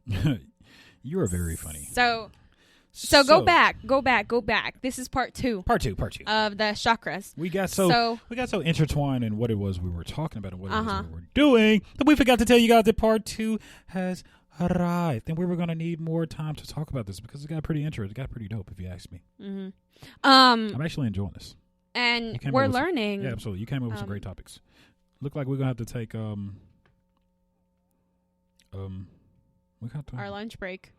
You are very funny. So go back. This is part two Part two of the chakras. We got so intertwined in what it was we were talking about and what it was we were doing that we forgot to tell you guys that part two has arrived. And we were going to need more time to talk about this because it got pretty interesting. It got pretty dope, if you ask me. Mm-hmm. I'm actually enjoying this. And we're learning. Yeah, absolutely. You came up with some great topics. Look like we're going to have to take our lunch break.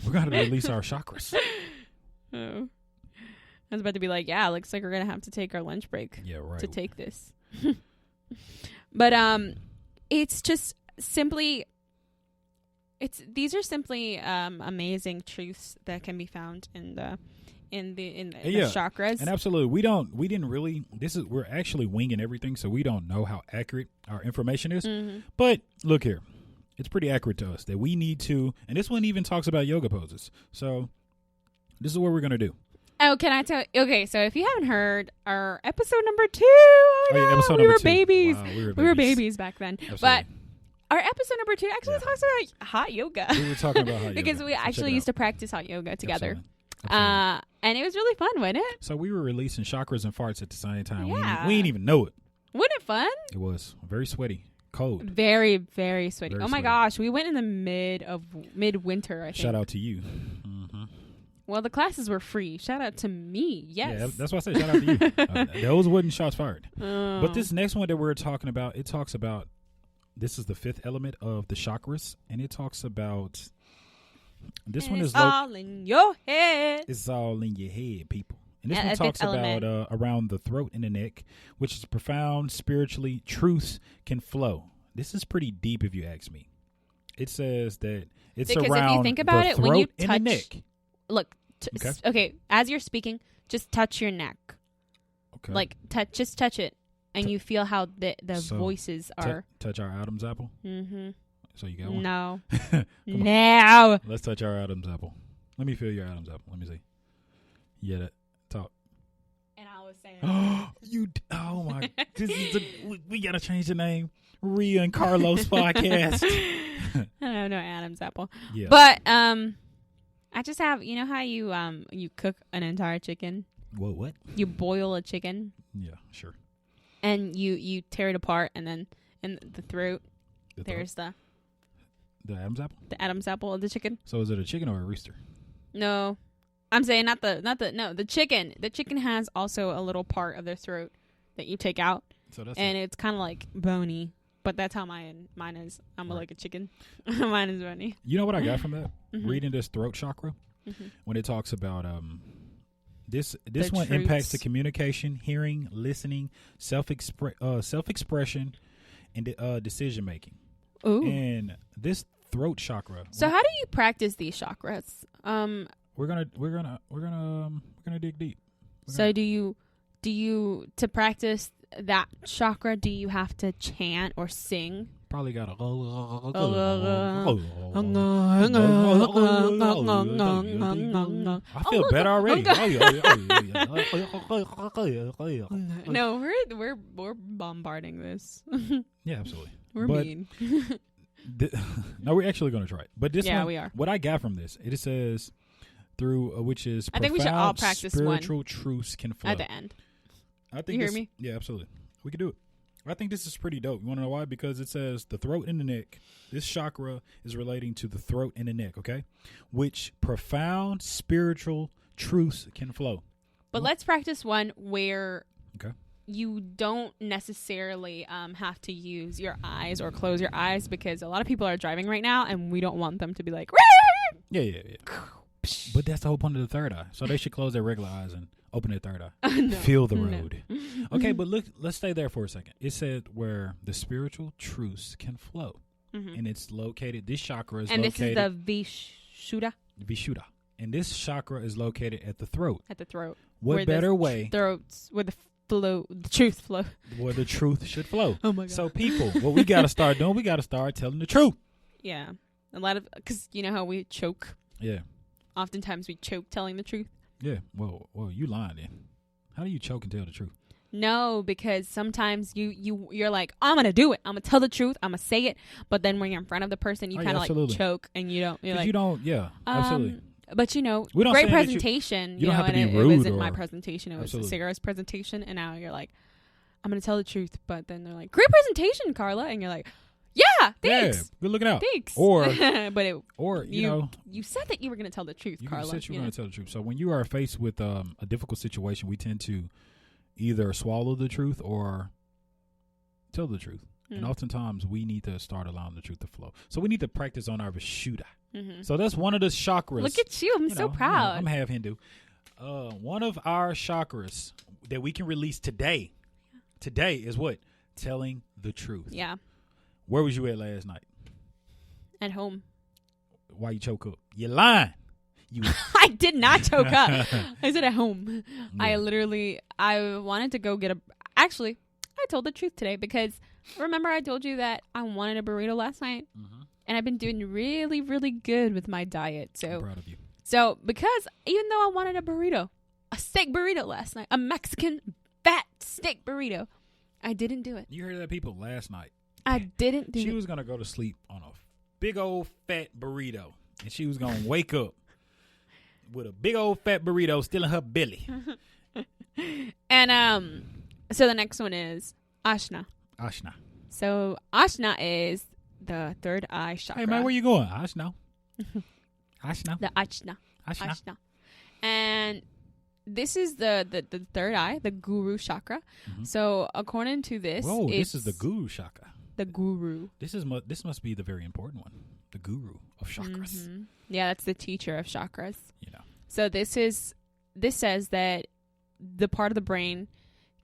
We're going to release our chakras. Oh. I was about to be like, yeah, looks like we're going to have to take our lunch break to take this. But it's just simply these are simply amazing truths that can be found in the chakras. And absolutely, we're actually winging everything, so we don't know how accurate our information is. Mm-hmm. But look here. It's pretty accurate to us that we need to, and this one even talks about yoga poses. So this is what we're going to do. Oh, can I tell? Okay, so if you haven't heard our episode number 2, we were babies. Wow, we were babies back then. Absolutely. But our episode number 2 actually talks about hot yoga. We were talking about hot yoga. Because we actually used to practice hot yoga together. Absolutely. And it was really fun, wasn't it? So we were releasing chakras and farts at the same time. Yeah. We didn't even know it. Wasn't it fun? It was very sweaty. Cold. Very, very sweaty. Very my sweaty. gosh. We went in the midwinter, I think. Shout out to you. Mm-hmm. Well, the classes were free. Shout out to me. Yes. Yeah, that's why I said shout out to you. Those wasn't shots fired. But this next one that we're talking about, it talks about, this is the 5th element of the chakras, and it talks about, this one is all in your head. It's all in your head, people. And this one talks about around the throat and the neck, which is profound spiritually truths can flow. This is pretty deep if you ask me. It says that it's because around if you think about the it, throat when you and touch, the neck. Look, okay, as you're speaking, just touch your neck. Okay. Like, just touch it, and you feel how the voices are. Touch our Adam's apple? Mm-hmm. So you got one? No. No. Let's touch our Adam's apple. Let me feel your Adam's apple. Let me see. Yeah, talk. And I was saying, oh my, we gotta change the name. Rhea and Carlos podcast. I don't know Adam's apple. Yeah. But I just have, you know how you cook an entire chicken? What? You boil a chicken. Yeah, sure. And you tear it apart, and then in the throat, there's the Adam's apple. The Adam's apple of the chicken. So is it a chicken or a rooster? No, I'm saying the chicken. The chicken has also a little part of their throat that you take out, and it's kind of like bony. But that's how mine is. I'm like a chicken. Mine is bony. You know what I got from that? Mm-hmm. Reading this throat chakra, when it talks about this one truths. impacts the communication, hearing, listening, self-expression, and decision making. Ooh. And this throat chakra. So how do you practice these chakras? We're gonna dig deep. Do you to practice that chakra? Do you have to chant or sing? Probably gotta. I feel better already. No, we're bombarding this. Yeah, absolutely. We're mean. No, we're actually going to try it. But this one, we are. What I got from this, it says through which is I think we should all practice spiritual truths can flow at the end. I think you hear me? Yeah, absolutely. We can do it. I think this is pretty dope. You want to know why? Because it says the throat and the neck. This chakra is relating to the throat and the neck, okay? Which profound spiritual truths can flow. But let's practice one where you don't necessarily have to use your eyes or close your eyes, because a lot of people are driving right now and we don't want them to be like, yeah. But that's the whole point of the third eye. So they should close their regular eyes and open their third eye. No, feel the road. No. Okay, but look, let's stay there for a second. It said where the spiritual truths can flow. Mm-hmm. And it's located, this chakra is located. And this is the Vishuddha. And this chakra is located at the throat. At the throat. What better way? Where the truth flow. Where the truth should flow. Oh my God. So people, what we got to start doing, we got to start telling the truth. Yeah. A lot of, because you know how we choke? Yeah. Oftentimes we choke telling the truth. Yeah. Well, you lying then. How do you choke and tell the truth? No, because sometimes you're like, I'm gonna do it. I'm gonna tell the truth. I'm gonna say it. But then when you're in front of the person, you kind of like choke and you don't. You're like, you don't. Yeah, absolutely. But great presentation. You don't have to be rude. It wasn't my presentation. It was Sarah's presentation, and now you're like, I'm gonna tell the truth. But then they're like, great presentation, Carla, and you're like, yeah, thanks. Yeah, good looking out. Thanks. Or you said that you were gonna tell the truth, Carla. You said you were gonna tell the truth. So when you are faced with a difficult situation, we tend to either swallow the truth or tell the truth. And oftentimes we need to start allowing the truth to flow. So we need to practice on our Vishuddha. So that's one of the chakras. Look at you. I'm so proud. I'm half Hindu. One of our chakras that we can release today is what? Telling the truth. Yeah. Where was you at last night? At home. Why you choke up? You're lying. I did not choke up. I said at home. Yeah. I wanted to go get actually, I told the truth today because remember I told you that I wanted a burrito last night? And I've been doing really, really good with my diet. So I'm proud of you. So because even though I wanted a steak burrito last night, a Mexican fat steak burrito, I didn't do it. You heard that, people? Last night. I didn't do it. She was going to go to sleep on a big old fat burrito. And she was going to wake up with a big old fat burrito still in her belly. And so the next one is Ashna. So Ashna is the third eye chakra. Hey man, where you going? Ashna. The Ashna. And this is the third eye, the guru chakra. So according to this, this is the guru chakra. The guru. This must be the very important one. The guru of chakras. Yeah, that's the teacher of chakras. You know. So this says that the part of the brain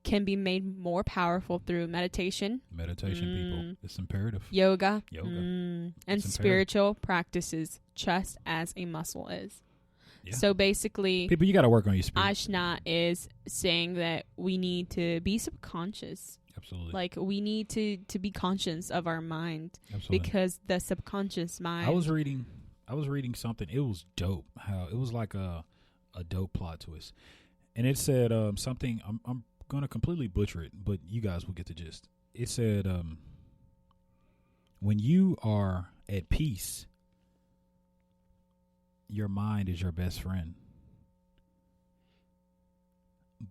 can be made more powerful through meditation. People. It's imperative. Yoga. And spiritual practices, just as a muscle is. Yeah. So basically, people, you got to work on your spirit. Ashna is saying that we need to be subconscious. Absolutely. Like we need to be conscious of our mind. Absolutely. Because the subconscious mind. I was reading something. It was dope. How it was like a dope plot twist, and it said something. I'm gonna completely butcher it, but you guys will get the gist. It said when you are at peace, your mind is your best friend.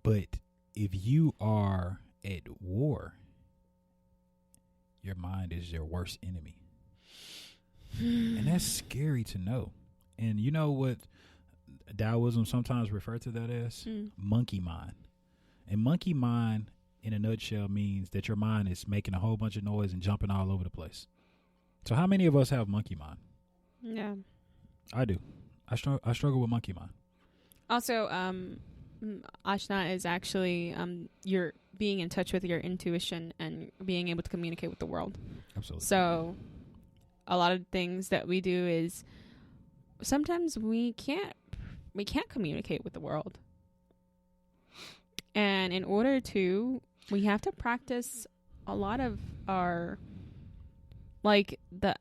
But if you are at war, your mind is your worst enemy. And that's scary to know. And you know what Taoism sometimes refer to that as? Monkey mind. And monkey mind, in a nutshell, means that your mind is making a whole bunch of noise and jumping all over the place. So how many of us have monkey mind? Yeah. I do. I struggle with monkey mind. Also, Ashna is actually you're being in touch with your intuition and being able to communicate with the world. Absolutely. So a lot of things that we do is sometimes we can't communicate with the world. And in order to, we have to practice a lot of our, like the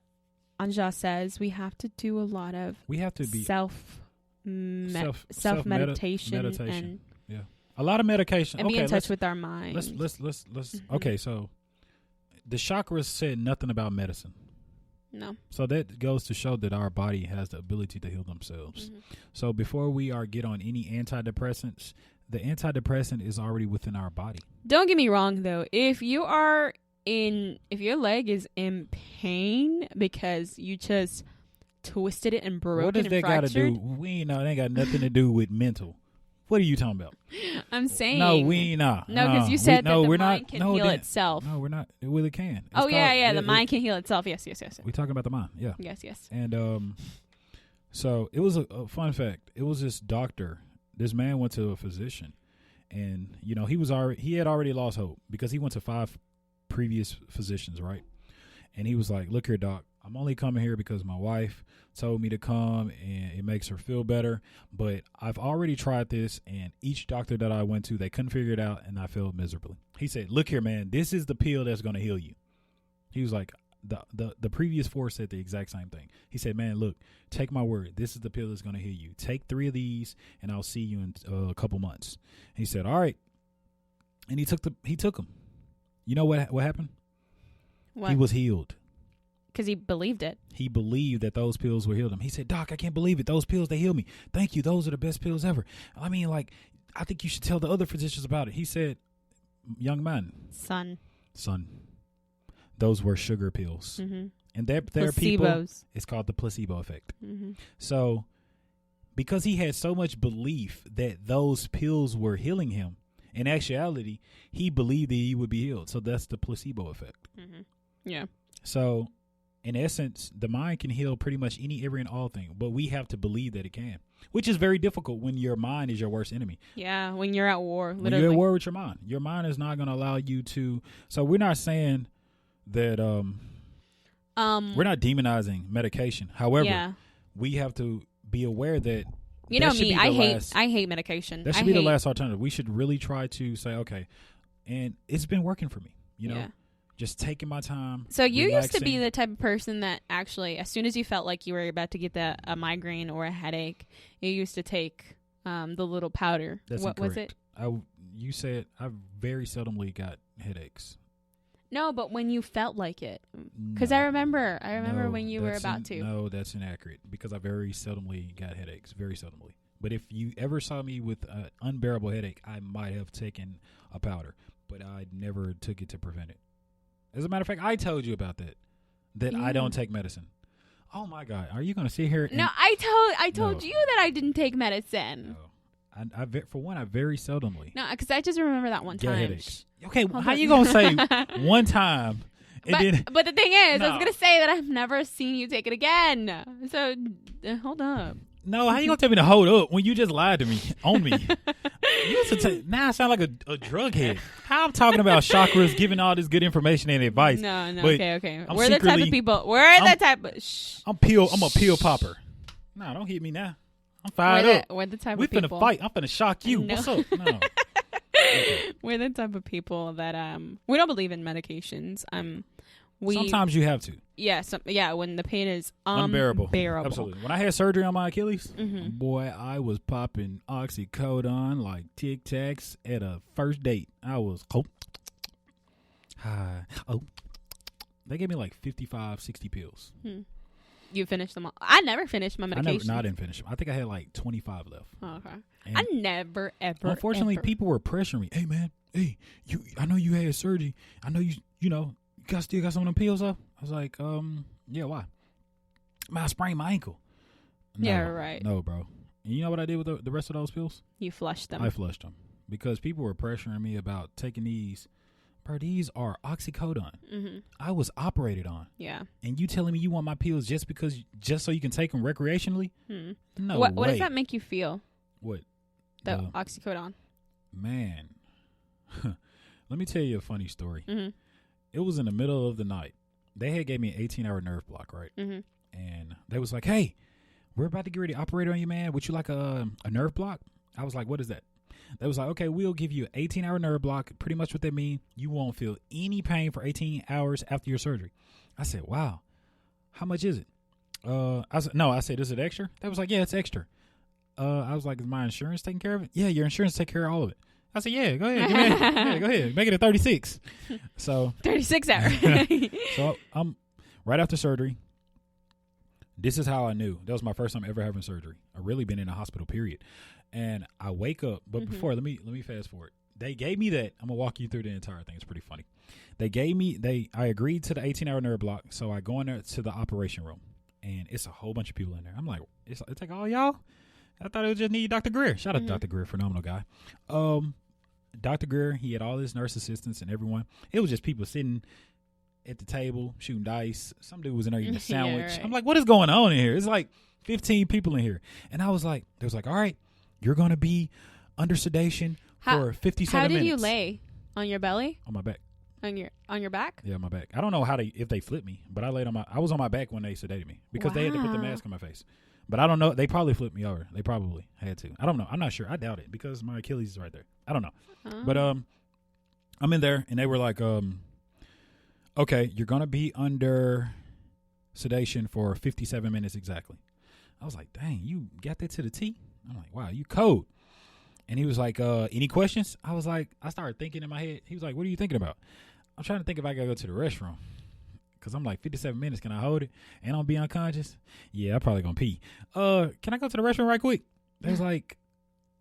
Anja says, we have to do a lot of self meditation and yeah, a lot of medication and be in touch with our mind. Let's okay, so the chakras said nothing about medicine. No. So that goes to show that our body has the ability to heal themselves. So before we get on any antidepressants, the antidepressant is already within our body. Don't get me wrong though. If your leg is in pain because you just twisted it and broke what it and fractured. What does that got to do? We know it ain't got nothing to do with mental. What are you talking about? I'm saying. No, we not. No, because you said that the mind can heal itself. No, we're not. Well, it can. It's the mind can heal itself. Yes. We're talking about the mind. Yeah. Yes. And so it was a fun fact. It was this doctor. This man went to a physician, and he had already lost hope because he went to 5 previous physicians, right? And he was like, "Look here, doc. I'm only coming here because my wife told me to come and it makes her feel better. But I've already tried this, and each doctor that I went to, they couldn't figure it out, and I failed miserably." He said, "Look here, man, this is the pill that's going to heal you." He was like, the previous 4 said the exact same thing. He said, "Man, look, take my word. This is the pill that's going to heal you. Take 3 of these, and I'll see you in a couple months." He said, "All right." And he took them. You know what happened? What? He was healed. Because he believed it. He believed that those pills would heal him. He said, Doc, I can't believe it. Those pills, they heal me. Thank you. Those are the best pills ever. I mean, like, I think you should tell the other physicians about it. He said, young man. Son. Those were sugar pills. Mm-hmm. And there are people, it's called the placebo effect. Mm-hmm. So because he had so much belief that those pills were healing him, in actuality, he believed that he would be healed. So that's the placebo effect. Mm-hmm. Yeah. So in essence, the mind can heal pretty much any, every, and all thing, but we have to believe that it can, which is very difficult when your mind is your worst enemy. Yeah, when you're at war, literally. When you're at war with your mind is not going to allow you to. So we're not saying that we're not demonizing medication. However, we have to be aware that you know me, I hate medication. That should be the last alternative. We should really try to say, okay, and it's been working for me, you know. Just taking my time. So you used to be the type of person that actually, as soon as you felt like you were about to get a migraine or a headache, you used to take the little powder. That's what incorrect. Was it? You said I very seldomly got headaches. No, but when you felt like it, because I remember when you were about to. No, that's inaccurate because I very seldomly got headaches, very seldomly. But if you ever saw me with an unbearable headache, I might have taken a powder, but I never took it to prevent it. As a matter of fact, I told you about that I don't take medicine. Oh my God, are you going to sit here? No, I told you that I didn't take medicine. No. I for one, I very seldomly. No, because I just remember that one time. Headaches. Okay, how you gonna say one time? But the thing is, I was gonna say that I've never seen you take it again. So hold up. No, how you gonna tell me to hold up when you just lied to me on me? You used to take, now I sound like a drug head. How I'm talking about chakras, giving all this good information and advice. No, okay. We're the type of people. I'm a pill popper. No, don't hit me now. I'm fired up. We're the type of people. We finna fight. I'm finna shock you. No. What's up? No. Okay. We're the type of people that we don't believe in medications. Sometimes you have to. Yeah, when the pain is unbearable. Absolutely. When I had surgery on my Achilles, boy, I was popping oxycodone like Tic Tacs at a first date. I was they gave me like 55, 60 pills. You finished them all? I never finished my medication. I didn't finish them. I think I had like 25 left. Oh, okay. And I never, ever, unfortunately, people were pressuring me. Hey, man. Hey, I know you had surgery. I know you still got some of them pills up. I was like, yeah, why? I sprained my ankle. No, yeah, right. No, bro. And you know what I did with the rest of those pills? You flushed them. I flushed them because people were pressuring me about taking these. Bro, these are oxycodone. Mm-hmm. I was operated on. Yeah. And you telling me you want my pills just so you can take them recreationally? No way. What does that make you feel? What? The oxycodone. Man. Let me tell you a funny story. Mm-hmm. It was in the middle of the night. They had gave me an 18-hour nerve block, right? Mm-hmm. And they was like, hey, we're about to get ready to operate on you, man. Would you like a nerve block? I was like, what is that? They was like, okay, we'll give you an 18-hour nerve block. Pretty much what that means, you won't feel any pain for 18 hours after your surgery. I said, wow, how much is it? I said, is it extra? They was like, yeah, it's extra. I was like, is my insurance taking care of it? Yeah, your insurance take care of all of it. I said, yeah, go ahead. Go ahead. Make it a 36. So 36 hours. So I'm right after surgery. This is how I knew. That was my first time ever having surgery. I really been in a hospital, period. And I wake up, but before, let me fast forward. They gave me that. I'm gonna walk you through the entire thing. It's pretty funny. I agreed to the 18-hour nerve block, so I go in there to the operation room, and it's a whole bunch of people in there. I'm like, it's like all y'all. I thought it was just need Dr. Greer. Shout out to Dr. Greer, phenomenal guy. Dr. Greer, he had all his nurse assistants and everyone. It was just people sitting at the table shooting dice. Some dude was in there eating a sandwich. Yeah, right. I'm like, what is going on in here? It's like 15 people in here, and I was like, they was like, all right. You're going to be under sedation for 57 minutes. How did you lay? On your belly? On my back. On your back? Yeah, my back. I don't know if they flipped me, but I was on my back when they sedated me because they had to put the mask on my face. But I don't know. They probably flipped me over. They probably had to. I don't know. I'm not sure. I doubt it because my Achilles is right there. I don't know. But I'm in there, and they were like, okay, you're going to be under sedation for 57 minutes exactly. I was like, dang, you got that to the T? I'm like, wow, you cold. And he was like, any questions? I was like, I started thinking in my head. He was like, what are you thinking about? I'm trying to think if I got to go to the restroom. Because I'm like, 57 minutes, can I hold it? And I'll be unconscious? Yeah, I'm probably going to pee. Can I go to the restroom right quick? They was like,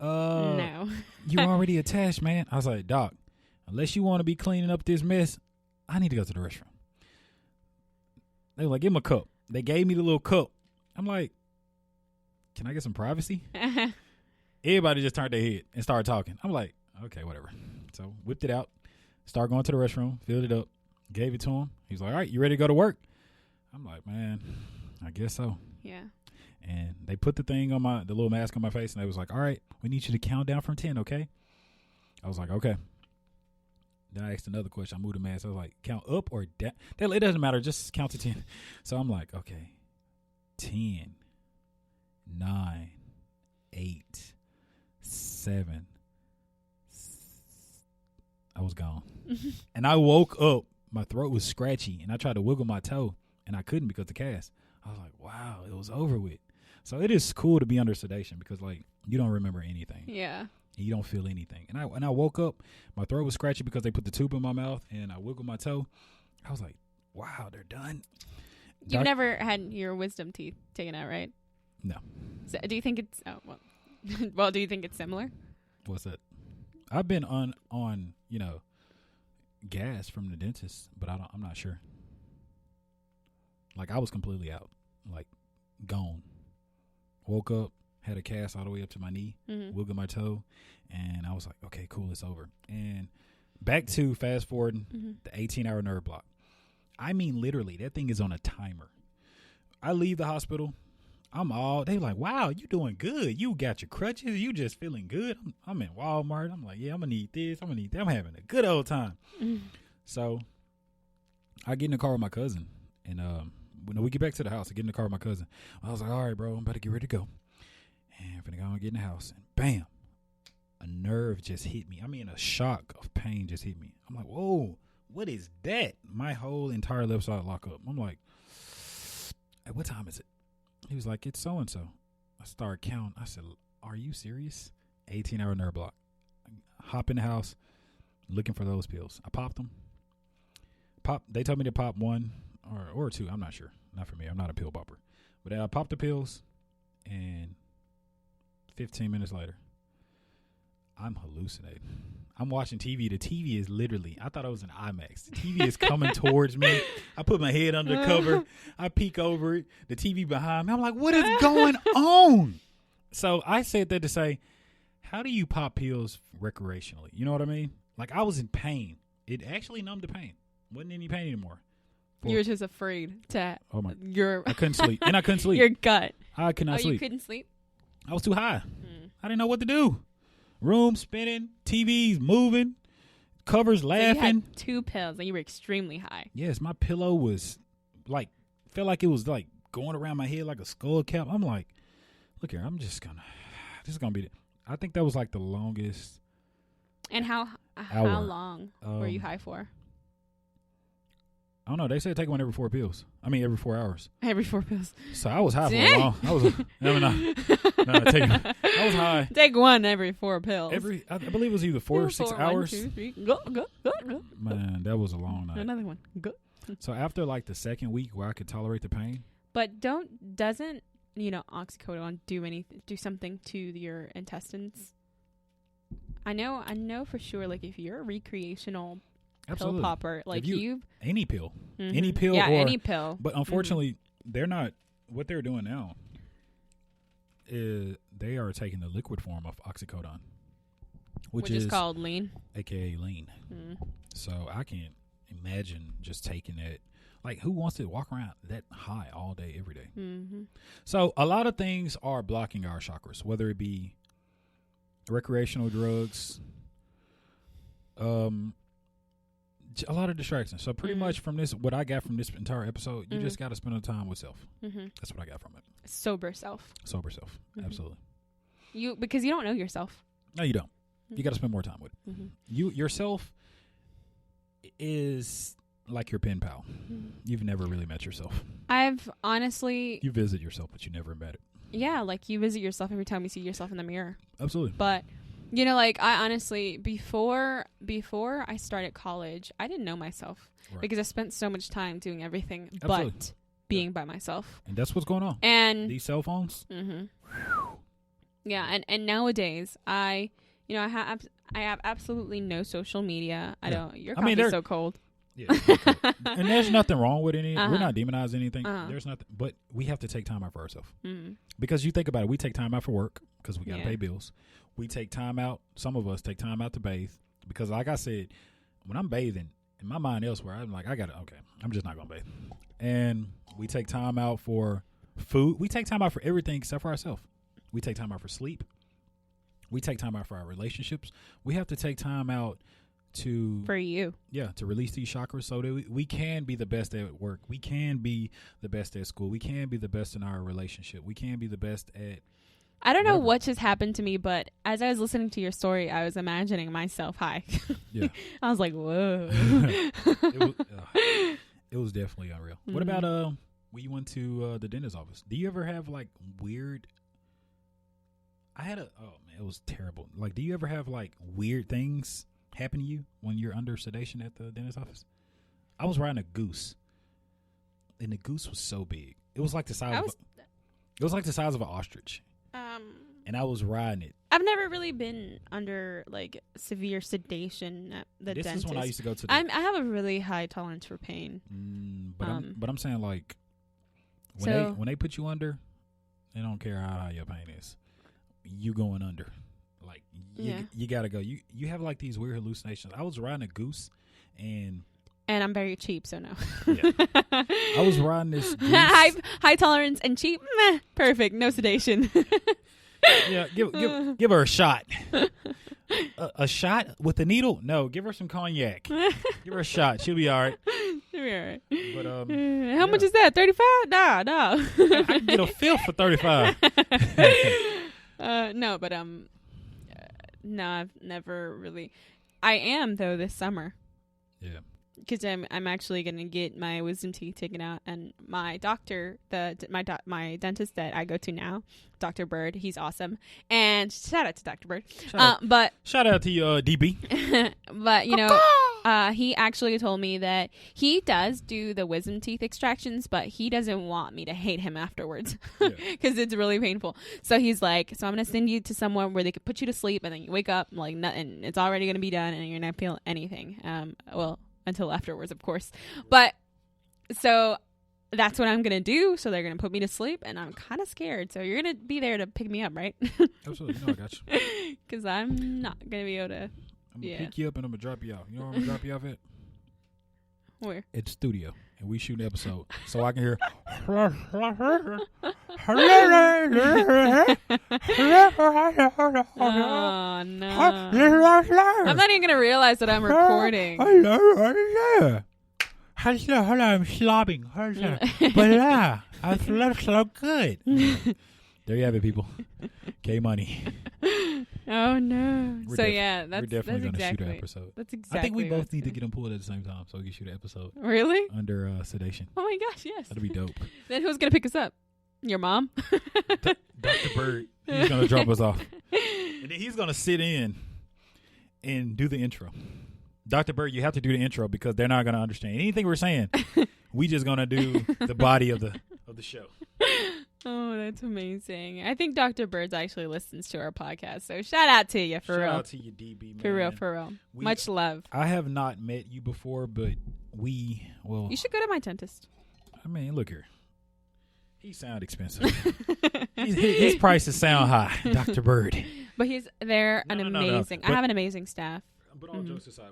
no. You already attached, man. I was like, Doc, unless you want to be cleaning up this mess, I need to go to the restroom. They were like, give him a cup. They gave me the little cup. I'm like, can I get some privacy? Everybody just turned their head and started talking. I'm like, okay, whatever. So whipped it out, started going to the restroom, filled it up, gave it to him. He's like, all right, you ready to go to work? I'm like, man, I guess so. Yeah. And they put the thing on the little mask on my face, and they was like, all right, we need you to count down from 10, okay? I was like, okay. Then I asked another question. I moved the mask. I was like, count up or down? It doesn't matter. Just count to 10. So I'm like, okay, 10, 9, 8, 7. I was gone. And I woke up. My throat was scratchy, and I tried to wiggle my toe, and I couldn't because of the cast. I was like, wow, it was over with. So it is cool to be under sedation because, like, you don't remember anything. Yeah. You don't feel anything. And I woke up, my throat was scratchy because they put the tube in my mouth, and I wiggled my toe. I was like, wow, they're done. You've never had your wisdom teeth taken out, right? No. So do you think it's well, do you think it's similar? What's that? I've been on gas from the dentist, but I'm not sure. Like, I was completely out, like, gone. Woke up, had a cast all the way up to my knee, wiggled my toe, and I was like, okay, cool, it's over. And back to fast forwarding, the 18-hour nerve block. I mean, literally, that thing is on a timer. I leave the hospital. They like, wow, you doing good. You got your crutches. You just feeling good. I'm in Walmart. I'm like, yeah, I'm going to need this. I'm going to need that. I'm having a good old time. So I get in the car with my cousin. And when we get back to the house, I get in the car with my cousin. I was like, all right, bro, I'm about to get ready to go. And I'm going to go and get in the house. And bam, a nerve just hit me. I mean, a shock of pain just hit me. I'm like, whoa, what is that? My whole entire left side lock up. I'm like, hey, what time is it? He was like, it's so-and-so. I started counting. I said, are you serious? 18-hour nerve block. I hop in the house looking for those pills. I popped them. They told me to pop one or two. I'm not sure. Not for me. I'm not a pill popper. But I popped the pills, and 15 minutes later, I'm hallucinating. I'm watching TV. The TV is literally, I thought it was an IMAX. The TV is coming towards me. I put my head under the cover. I peek over it. The TV behind me. I'm like, what is going on? So I said that to say, how do you pop pills recreationally? You know what I mean? Like, I was in pain. It actually numbed the pain. Wasn't any pain anymore. You were just afraid to I couldn't sleep. And I couldn't sleep. Your gut. I could not sleep. You couldn't sleep? I was too high. I didn't know what to do. Room spinning, TVs moving, covers laughing. So you had 2 pills and you were extremely high. Yes, my pillow was like, felt like it was like going around my head like a skull cap. I'm like, look here, this is going to be, I think that was like the longest. And how long were you high for? I don't know. They said take one every 4 pills. I mean, every 4 hours. Every 4 pills. So I was high for a long. I was high. Take one every 4 pills. I believe it was either 4 or 6 hours. 1, 2, 3. Go. Man, that was a long night. Another one. Go. So after like the second week where I could tolerate the pain. But doesn't oxycodone do something to your intestines? I know for sure. Like, if you're a recreational pill popper, like any pill, any pill, any pill. But unfortunately, they're not. What they're doing now is they are taking the liquid form of oxycodone, which is called lean, aka lean. So I can't imagine just taking it. Like, who wants to walk around that high all day, every day? So a lot of things are blocking our chakras, whether it be recreational drugs, a lot of distractions. So pretty much from this, what I got from this entire episode, you just got to spend time with self. That's what I got from it. Sober self. Absolutely. Because you don't know yourself. No, you don't. You got to spend more time with it. Yourself is like your pen pal. You've never really met yourself. I've honestly... You visit yourself, but you never met it. Yeah, like you visit yourself every time you see yourself in the mirror. Absolutely. But You know, like I honestly, before I started college, I didn't know myself because I spent so much time doing everything but being by myself. And that's what's going on. And these cell phones. Mm-hmm. Yeah, and nowadays I have absolutely no social media. I don't. Your coffee's so cold. Yeah, and there's nothing wrong with any. We're not demonizing anything. There's nothing, but we have to take time out for ourselves. Because you think about it, we take time out for work because we got to pay bills. We take time out. Some of us take time out to bathe because, like I said, when I'm bathing, in my mind elsewhere, I'm like, I'm just not gonna bathe. And we take time out for food. We take time out for everything except for ourselves. We take time out for sleep. We take time out for our relationships. We have to take time out to release these chakras so that we can be the best at work. We can be the best at school. We can be the best in our relationship. We can be the best at I don't know what just happened to me, but as I was listening to your story, I was imagining myself high. Yeah. I was like, whoa. It was definitely unreal. What about when you went to the dentist's office? Do you ever have like weird it was terrible. Like, do you ever have like weird things happen to you when you're under sedation at the dentist's office? I was riding a goose, and the goose was so big. It was like the size of an ostrich. And I was riding it. I've never really been under like severe sedation at the dentist. This is when I used to go to. I have a really high tolerance for pain. But I'm saying like when they put you under, they don't care how high your pain is. You going under, like you gotta go. You have like these weird hallucinations. I was riding a goose, and I'm very cheap, so no. Yeah. I was riding this goose. high tolerance and cheap. Meh, perfect. No sedation. Yeah, give her a shot. A shot with a needle? No, give her some cognac. Give her a shot. She'll be all right. She'll be all right. But how much is that? 35? No. I can get a fifth for 35. No, but no, I've never really. I am though this summer. Yeah. Because I'm actually gonna get my wisdom teeth taken out, and my doctor, my dentist that I go to now, Dr. Bird, he's awesome, and shout out to Dr. Bird. Shout out to you, DB. But you know, he actually told me that he does do the wisdom teeth extractions, but he doesn't want me to hate him afterwards because it's really painful. So he's like, so I'm gonna send you to someone where they could put you to sleep, and then you wake up like nothing. It's already gonna be done, and you're not feel anything. Until afterwards, of course. But so that's what I'm going to do. So they're going to put me to sleep, and I'm kind of scared. So you're going to be there to pick me up, right? Absolutely. You know I got you. Because I'm not going to be able to. I'm going to pick you up and I'm going to drop you off. You know where I'm going to drop you off at? Where? At the studio. And we shoot an episode. So I can hear. Oh, no. I'm not even going to realize that I'm recording. I'm slobbing. I slept so good. There you have it, people. K-Money. Oh, no. We're definitely going to shoot an episode. That's exactly. I think we both need to get them pulled at the same time so we can shoot an episode. Really? Under sedation. Oh, my gosh, yes. That'd be dope. Then who's going to pick us up? Your mom? Dr. Bird. He's going to drop us off. And then he's going to sit in and do the intro. Dr. Bird, you have to do the intro because they're not going to understand anything we're saying. We just going to do the body of the show. Oh, that's amazing. I think Dr. Birds actually listens to our podcast. So shout out to you, for real. Shout out to you, DB, man. For real. Much love. I have not met you before, but you should go to my dentist. I mean, look here. He sound expensive. His prices sound high, Dr. Bird. But they're amazing. I have an amazing staff. But all jokes aside,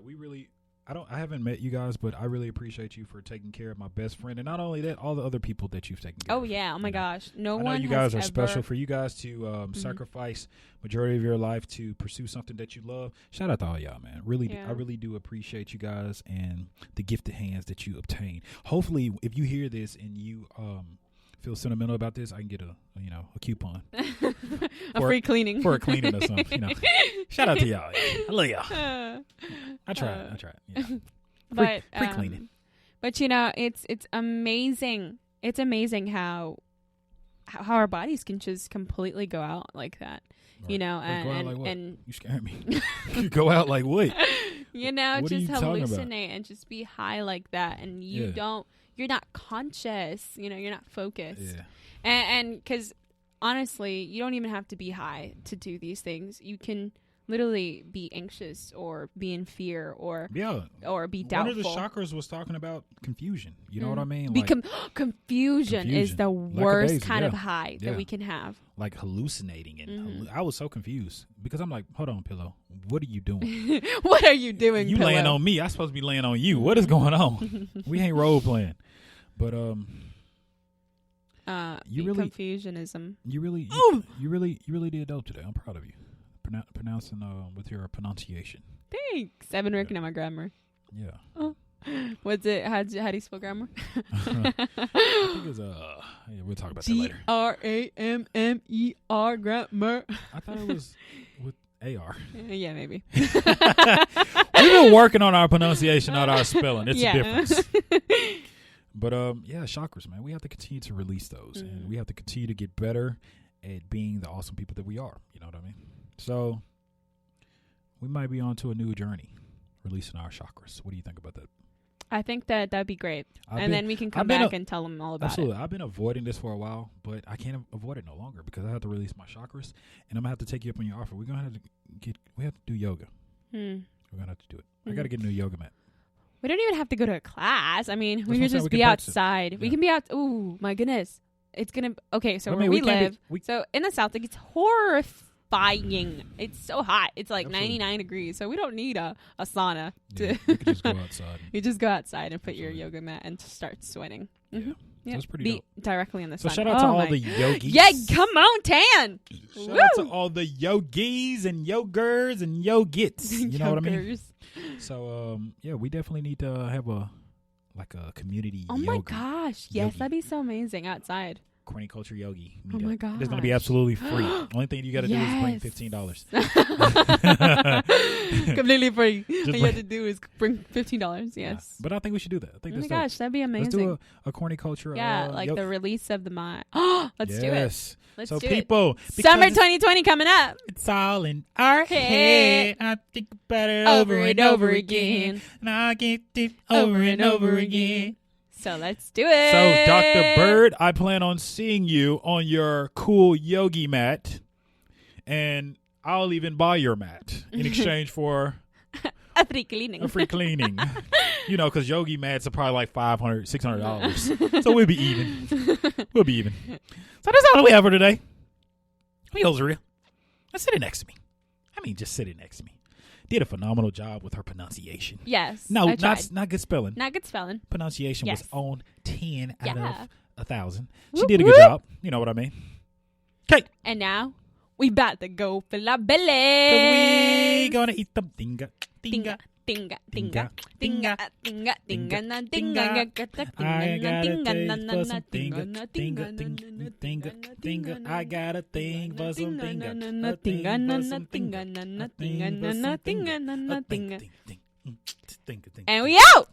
I haven't met you guys, but I really appreciate you for taking care of my best friend, and not only that, all the other people that you've taken care of. Oh yeah, oh my gosh, I know you guys are special. For you guys to sacrifice majority of your life to pursue something that you love. Shout out to all y'all, man. I really do appreciate you guys and the gifted hands that you obtain. Hopefully, if you hear this and you feel sentimental about this, I can get a coupon. A free cleaning. For a cleaning or something. Shout out to y'all. I love y'all. I try. But free cleaning. But it's amazing. It's amazing how how our bodies can just completely go out like that. Right. You know, and you scared me. You go out like what? You know, what just hallucinate and just be high like that, and you're not conscious. You know, you're not focused. Yeah. And because honestly, you don't even have to be high to do these things. You can literally be anxious or be in fear or be doubtful. One of the chakras was talking about confusion. You know what I mean? Confusion is the worst kind of high that we can have. Like hallucinating. And I was so confused because I'm like, hold on, Pillow. What are you doing? What are you doing, You Pillow? laying on me. I'm supposed to be laying on you. What is going on? We ain't role playing. But confusionism. You really did dope today. I'm proud of you. Pronouncing with your pronunciation. Thanks. I've been working on my grammar. Yeah. What's it? How do you spell grammar? I think it's we'll talk about that later. GRAMMER grammar. I thought it was with AR. Yeah, maybe. We've been working on our pronunciation, not our spelling. It's a difference. But chakras, man. We have to continue to release those, and we have to continue to get better at being the awesome people that we are. You know what I mean? So we might be on to a new journey, releasing our chakras. What do you think about that? I think that'd be great. Then we can come back and tell them all about it. Absolutely. I've been avoiding this for a while, but I can't avoid it no longer because I have to release my chakras, and I'm going to have to take you up on your offer. We have to do yoga. We're going to have to do it. I got to get a new yoga mat. We don't even have to go to a class. I mean, we could just be outside. We can be out. Ooh, my goodness. It's going to... Okay, so where we live... So in the South, it gets horrifying. It's so hot. It's like 99 degrees. So we don't need a sauna. You could just go outside. You just go outside and put your yoga mat and start sweating. Mm-hmm. Yeah, that's pretty dope. Directly in the sun. So shout out to all the yogis. Yeah, come on, tan. Shout out to all the yogis and yogers and yogits. You know what I mean? So we definitely need to have a community. Oh my gosh, yes, that'd be so amazing outside. Corny Culture Yogi. Oh my god, it's going to be absolutely free. Only thing you got to do is bring $15. Completely free. All you have to do is bring $15. Yes, but I think we should do that. I think oh my gosh, that'd be amazing. Let's do a Corny Culture. The release of the mind. Let's do it. Let's do people, it. Summer 2020 coming up. It's all in our head. I think about it over and over again, and I get it over and over again. So let's do it. So, Dr. Bird, I plan on seeing you on your cool yogi mat, and I'll even buy your mat in exchange for a free cleaning. You know, because yogi mats are probably like $500, $600. So we'll be even. So that's all we have for today. Rosaria, sit it next to me. I mean, just sit it next to me. Did a phenomenal job with her pronunciation. Yes. No, not good spelling. Not good spelling. Pronunciation was on 10 out of 1,000. She did a good job. You know what I mean? Okay. And now we about to go for la belly. 'Cause we gonna eat them dinga. Dinga. I gotta taste for some dinga. I got a thing for some dinga. And we out.